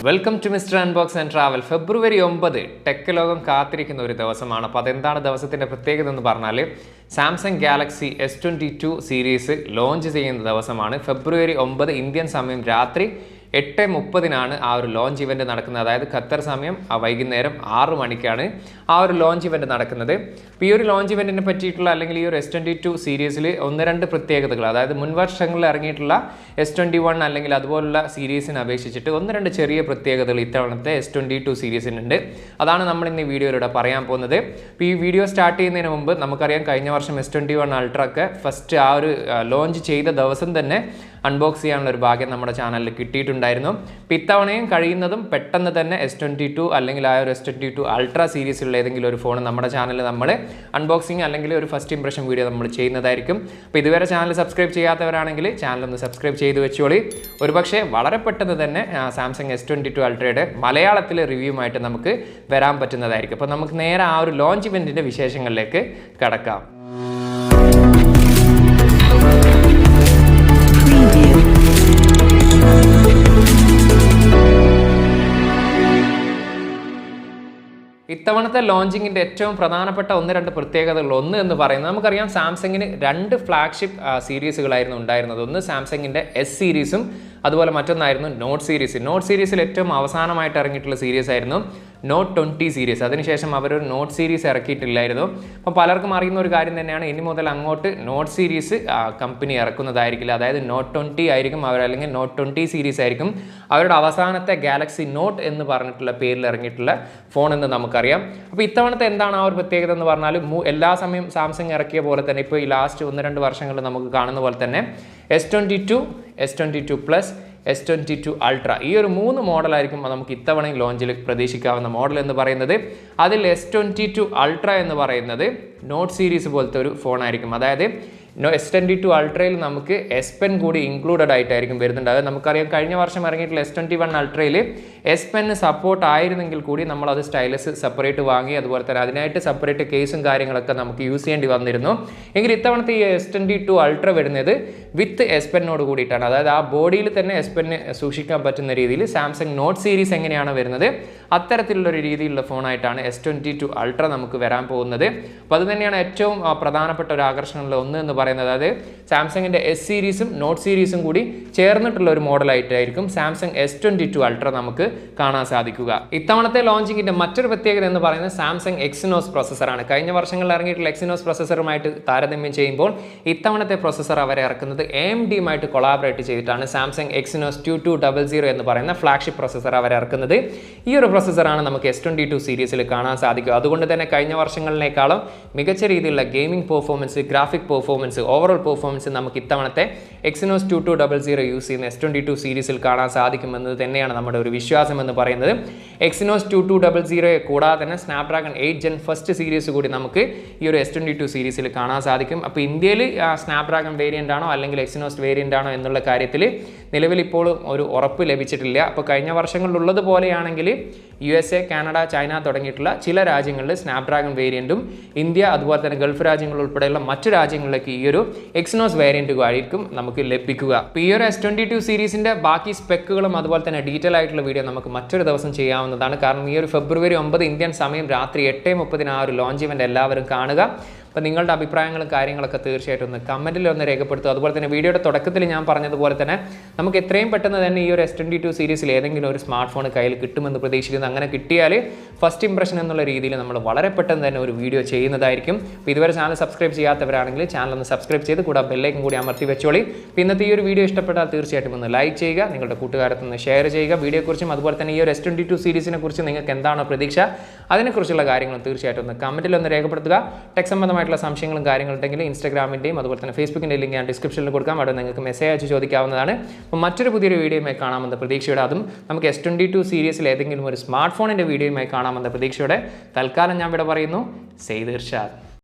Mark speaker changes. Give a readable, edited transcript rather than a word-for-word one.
Speaker 1: Welcome to mister unbox and travel. ഫെബ്രുവരി 9 tech ലോകം കാത്തിരിക്കുന്ന ഒരു ദിവസമാണ്. അപ്പോൾ അതെന്താണ് ദിവസത്തിൻ്റെ പ്രത്യേകത എന്ന് പറഞ്ഞാൽ Samsung Galaxy S22 series launch ചെയ്യുന്ന ദിവസമാണ്. ഫെബ്രുവരി 9 ഇന്ത്യൻ സമയം രാത്രി 8:30 ആ ഒരു ലോഞ്ച് ഇവൻറ്റ് നടക്കുന്നത്. അതായത് ഖത്തർ സമയം വൈകുന്നേരം 6 മണിക്കാണ് ആ ഒരു ലോഞ്ച് ഇവൻറ്റ് നടക്കുന്നത്. അപ്പോൾ ഈ ഒരു ലോഞ്ച് ഇവൻറ്റിനെ പറ്റിയിട്ടുള്ള അല്ലെങ്കിൽ ഈ ഒരു S22 സീരീസിൽ 1-2 പ്രത്യേകതകൾ, അതായത് മുൻവർഷങ്ങളിൽ ഇറങ്ങിയിട്ടുള്ള S21 അല്ലെങ്കിൽ അതുപോലുള്ള സീരീസിനെ അപേക്ഷിച്ചിട്ട് 1-2 ചെറിയ പ്രത്യേകതകൾ ഇത്തവണത്തെ S22 സീരീസിനുണ്ട്. അതാണ് നമ്മൾ ഇന്ന് ഈ വീഡിയോയിലൂടെ പറയാൻ പോകുന്നത്. അപ്പോൾ ഈ വീഡിയോ സ്റ്റാർട്ട് ചെയ്യുന്നതിന് മുമ്പ് നമുക്കറിയാം കഴിഞ്ഞ വർഷം S21 Ultra ഒക്കെ ഫസ്റ്റ് ആ ഒരു ലോഞ്ച് ചെയ്ത ദിവസം തന്നെ അൺബോക്സ് ചെയ്യാനുള്ള ഒരു ഭാഗ്യം നമ്മുടെ ചാനലിൽ കിട്ടിയിട്ടുണ്ടായിരുന്നു. അപ്പോൾ ഇത്തവണയും കഴിയുന്നതും പെട്ടെന്ന് തന്നെ S22 അല്ലെങ്കിൽ ആ ഒരു S22 Ultra സീരീസിലുള്ള ഏതെങ്കിലും ഒരു ഫോൺ നമ്മുടെ ചാനലിൽ നമ്മൾ അൺബോക്സിങ് അല്ലെങ്കിൽ ഒരു ഫസ്റ്റ് ഇംപ്രഷൻ വീഡിയോ നമ്മൾ ചെയ്യുന്നതായിരിക്കും. അപ്പോൾ ഇതുവരെ ചാനൽ സബ്സ്ക്രൈബ് ചെയ്യാത്തവരാണെങ്കിൽ ചാനൽ ഒന്ന് സബ്സ്ക്രൈബ് ചെയ്ത് വെച്ചോളി. ഒരുപക്ഷെ വളരെ പെട്ടെന്ന് തന്നെ സാംസങ് S22 Ultra'യുടെ മലയാളത്തിലെ റിവ്യൂമായിട്ട് നമുക്ക് വരാൻ പറ്റുന്നതായിരിക്കും. അപ്പോൾ നമുക്ക് നേരെ ആ ഒരു ലോഞ്ച് ഇവൻറ്റിൻ്റെ വിശേഷങ്ങളിലേക്ക് കടക്കാം. ഇത്തവണത്തെ ലോഞ്ചിങ്ങിൻ്റെ ഏറ്റവും പ്രധാനപ്പെട്ട 1-2 പ്രത്യേകതകൾ ഒന്ന് എന്ന് പറയുന്നത്, നമുക്കറിയാം സാംസങ്ങിന് 2 ഫ്ലാഗ്ഷിപ്പ് സീരീസുകളായിരുന്നു ഉണ്ടായിരുന്നത്. ഒന്ന് സാംസങ്ങിൻ്റെ S സീരീസും അതുപോലെ മറ്റൊന്നായിരുന്നു നോട്ട് സീരീസ്. നോട്ട് സീരീസിൽ ഏറ്റവും അവസാനമായിട്ട് ഇറങ്ങിയിട്ടുള്ള സീരീസ് ആയിരുന്നു നോട്ട് 20 സീരീസ്. അതിനുശേഷം അവരൊരു നോട്ട് സീരീസ് ഇറക്കിയിട്ടില്ലായിരുന്നു. അപ്പോൾ പലർക്കും അറിയുന്ന ഒരു കാര്യം തന്നെയാണ്, ഇനി മുതൽ അങ്ങോട്ട് നോട്ട് സീരീസ് കമ്പനി ഇറക്കുന്നതായിരിക്കില്ല. അതായത് നോട്ട് 20 ആയിരിക്കും അവർ, അല്ലെങ്കിൽ നോട്ട് 20 സീരീസ് ആയിരിക്കും അവരുടെ അവസാനത്തെ ഗാലക്സി നോട്ട് എന്ന് പറഞ്ഞിട്ടുള്ള പേരിൽ ഇറങ്ങിയിട്ടുള്ള ഫോൺ എന്ന് നമുക്കറിയാം. അപ്പോൾ ഇത്തവണത്തെ എന്താണ് ആ ഒരു പ്രത്യേകത എന്ന് പറഞ്ഞാൽ, എല്ലാ സമയം സാംസങ് ഇറക്കിയ പോലെ തന്നെ ഇപ്പോൾ ഈ ലാസ്റ്റ് 1-2 വർഷങ്ങളിൽ നമുക്ക് കാണുന്ന പോലെ തന്നെ S22, S22 Plus, S22 Ultra ഈ ഒരു 3 മോഡലായിരിക്കും നമുക്ക് ഇത്തവണയും ലോഞ്ചിൽ പ്രതീക്ഷിക്കാവുന്ന മോഡൽ എന്ന് പറയുന്നത്. അതിൽ S22 Ultra എന്ന് പറയുന്നത് നോട്ട് സീരീസ് പോലത്തെ ഒരു ഫോണായിരിക്കും. അതായത് S22 Ultra'യിൽ നമുക്ക് S Pen കൂടി ഇൻക്ലൂഡഡ് ആയിട്ടായിരിക്കും വരുന്നുണ്ട്. അതായത് നമുക്കറിയാം കഴിഞ്ഞ വർഷം ഇറങ്ങിയിട്ടുള്ള S21 Ultra'യിൽ S Pen സപ്പോർട്ട് ആയിരുന്നെങ്കിൽ കൂടി നമ്മളത് സ്റ്റൈലസ് സെപ്പറേറ്റ് വാങ്ങി, അതുപോലെ തന്നെ അതിനായിട്ട് സെപ്പറേറ്റ് കേസും കാര്യങ്ങളൊക്കെ നമുക്ക് യൂസ് ചെയ്യേണ്ടി വന്നിരുന്നു. എങ്കിൽ ഇത്തവണത്തെ ഈ S22 Ultra വരുന്നത് വിത്ത് S Penനോട് കൂടിയിട്ടാണ്. അതായത് ആ ബോഡിയിൽ തന്നെ S Pen സൂക്ഷിക്കാൻ പറ്റുന്ന രീതിയിൽ സാംസങ് നോട്ട് സീരീസ് എങ്ങനെയാണ് വരുന്നത് അത്തരത്തിലുള്ളൊരു രീതിയിലുള്ള ഫോണായിട്ടാണ് S22 Ultra നമുക്ക് വരാൻ പോകുന്നത്. അപ്പോൾ അത് തന്നെയാണ് ഏറ്റവും പ്രധാനപ്പെട്ട ഒരു ആകർഷണമുള്ള ഒന്ന് എന്ന് പറയുന്നത്. അതായത് സാംസങ്ങിൻ്റെ S സീരീസും നോട്ട് സീരീസും കൂടി ചേർന്നിട്ടുള്ള ഒരു മോഡലായിട്ടായിരിക്കും സാംസങ് S22 Ultra നമുക്ക് കാണാൻ സാധിക്കുക. ഇത്തവണത്തെ ലോഞ്ചിങ്ങിൻ്റെ മറ്റൊരു പ്രത്യേകത എന്ന് പറയുന്നത് സാംസങ് Exynos പ്രൊസസ്സറാണ്. കഴിഞ്ഞ വർഷങ്ങളിൽ ഇറങ്ങിയിട്ടുള്ള Exynos പ്രൊസസ്സറുമായിട്ട് താരതമ്യം ചെയ്യുമ്പോൾ ഇത്തവണത്തെ പ്രൊസസ്സർ അവരെ ഇറക്കുന്നത് AMDയുമായിട്ട് കൊളാബറേറ്റ് ചെയ്തിട്ടാണ്. സാംസങ് Exynos 2200 എന്ന് പറയുന്ന ഫ്ലാഗ്ഷിപ്പ് പ്രൊസസ്സർ അവർ ഇറക്കുന്നത്. ഈ ഒരു പ്രൊസസ്സറാണ് നമുക്ക് S22 സീരീസിൽ കാണാൻ സാധിക്കുക. അതുകൊണ്ട് തന്നെ കഴിഞ്ഞ വർഷങ്ങളിനേക്കാളും മികച്ച രീതിയിലുള്ള gaming performance, graphic performance, overall performance നമുക്ക് ഇത്തവണത്തെ Exynos 2200 യൂസ് ചെയ്യുന്ന S22 സീരീസിൽ കാണാൻ സാധിക്കുമെന്നത് തന്നെയാണ് നമ്മുടെ ഒരു വിശ്വാസം എന്ന് പറയുന്നത്. Exynos 2200 കൂടാതെ തന്നെ Snapdragon 8 Gen ഫസ്റ്റ് സീരീസ് കൂടി നമുക്ക് ഈ ഒരു S22 സീരീസിൽ കാണാൻ സാധിക്കും. അപ്പോൾ ഇന്ത്യയിൽ സ്നാപ്ഡ്രാഗൺ വേരിയൻ്റ് ആണോ അല്ലെങ്കിൽ Exynos വേരിയൻ്റ് ആണോ എന്നുള്ള കാര്യത്തിൽ നിലവിൽ ഇപ്പോൾ ഒരു ഉറപ്പ് ലഭിച്ചിട്ടില്ല. അപ്പോൾ കഴിഞ്ഞ വർഷങ്ങളിലുള്ളത് പോലെയാണെങ്കിൽ USA, കാനഡ, ചൈന തുടങ്ങിയിട്ടുള്ള ചില രാജ്യങ്ങളിൽ സ്നാപ്ഡ്രാഗൺ വേരിയൻറ്റും ഇന്ത്യ അതുപോലെ തന്നെ ഗൾഫ് രാജ്യങ്ങൾ ഉൾപ്പെടെയുള്ള മറ്റു രാജ്യങ്ങളിലേക്ക് ഈ ഒരു Exynos വേരിയൻറ്റും ആയിരിക്കും നമുക്ക് ലഭിക്കുക. അപ്പോൾ ഈ ഒരു S22 സീരീസിൻ്റെ ബാക്കി സ്പെക്കുകളും അതുപോലെ തന്നെ ഡീറ്റെയിൽ ആയിട്ടുള്ള വീഡിയോ നമുക്ക് മറ്റൊരു ദിവസം ചെയ്യാവുന്നതാണ്. കാരണം ഈ ഒരു ഫെബ്രുവരി 9 ഇന്ത്യൻ സമയം രാത്രി 8:30 ആ ഒരു ലോഞ്ച് ഇവൻ്റ് എല്ലാവരും കാണുക. അപ്പോൾ നിങ്ങളുടെ അഭിപ്രായങ്ങളും കാര്യങ്ങളൊക്കെ തീർച്ചയായിട്ടും ഒന്ന് കമൻറ്റിൽ ഒന്ന് രേഖപ്പെടുത്തുക. അതുപോലെ തന്നെ വീഡിയോയുടെ തുടക്കത്തിൽ ഞാൻ പറഞ്ഞതുപോലെ തന്നെ നമുക്ക് എത്രയും പെട്ടെന്ന് തന്നെ ഈ ഒരു S22 സീരീസിൽ ഏതെങ്കിലും ഒരു സ്മാർട്ട് ഫോൺ കയ്യിൽ കിട്ടുമെന്ന് പ്രതീക്ഷിക്കുന്നു. അങ്ങനെ കിട്ടിയാൽ ഫസ്റ്റ് ഇംപ്രഷൻ എന്നുള്ള രീതിയിൽ നമ്മൾ വളരെ പെട്ടെന്ന് തന്നെ ഒരു വീഡിയോ ചെയ്യുന്നതായിരിക്കും. അപ്പോൾ ഇതുവരെ ചാനൽ സബ്സ്ക്രൈബ് ചെയ്യാത്തവരാണെങ്കിൽ ചാനൽ ഒന്ന് സബ്സ്ക്രൈബ് ചെയ്ത് കൂടെ ബെല്ലൈക്കൻ കൂടി അമർത്തി വെച്ചോളി. അപ്പോൾ ഇന്നത്തെ ഈ ഒരു വീഡിയോ ഇഷ്ടപ്പെട്ടാൽ തീർച്ചയായിട്ടും ഒന്ന് ലൈക്ക് ചെയ്യുക, നിങ്ങളുടെ കൂട്ടുകാരത്ത് നിന്ന് ഷെയർ ചെയ്യുക. വീഡിയോയെക്കുറിച്ചും അതുപോലെ തന്നെ ഈ ഒരു S22 സീരീസിനെ കുറിച്ച് നിങ്ങൾക്ക് എന്താണോ പ്രതീക്ഷ അതിനെക്കുറിച്ചുള്ള കാര്യങ്ങളും തീർച്ചയായിട്ടും ഒന്ന് കമൻറ്റിൽ ഒന്ന് രേഖപ്പെടുത്തുക. ടെക് സംബന്ധമായിട്ടുള്ള സംശയങ്ങളും കാര്യങ്ങളുണ്ടെങ്കിൽ ഇൻസ്റ്റാഗ്രാമിൻ്റെയും അതുപോലെ തന്നെ ഫേസ്ബുക്കിൻ്റെ ലിങ്ക് ഞാൻ ഡിസ്ക്രിപ്ഷനിൽ കൊടുക്കാം. അവിടെ നിങ്ങൾക്ക് മെസ്സേജ് അയച്ച് ചോദിക്കാവുന്നതാണ്. അപ്പോൾ മറ്റൊരു പുതിയൊരു വീഡിയോയുമായി കാണാമെന്ന പ്രതീക്ഷയോടെ, അതും നമുക്ക് S22 സീരീസിൽ ഏതെങ്കിലും ഒരു സ്മാർട്ട് ഫോണിൻ്റെ വീഡിയോയുമായി കാണാമെന്ന പ്രതീക്ഷയോടെ തൽക്കാലം ഞാൻ ഇവിടെ പറയുന്നു. സെയ്ദ് ഇർഷാദ്.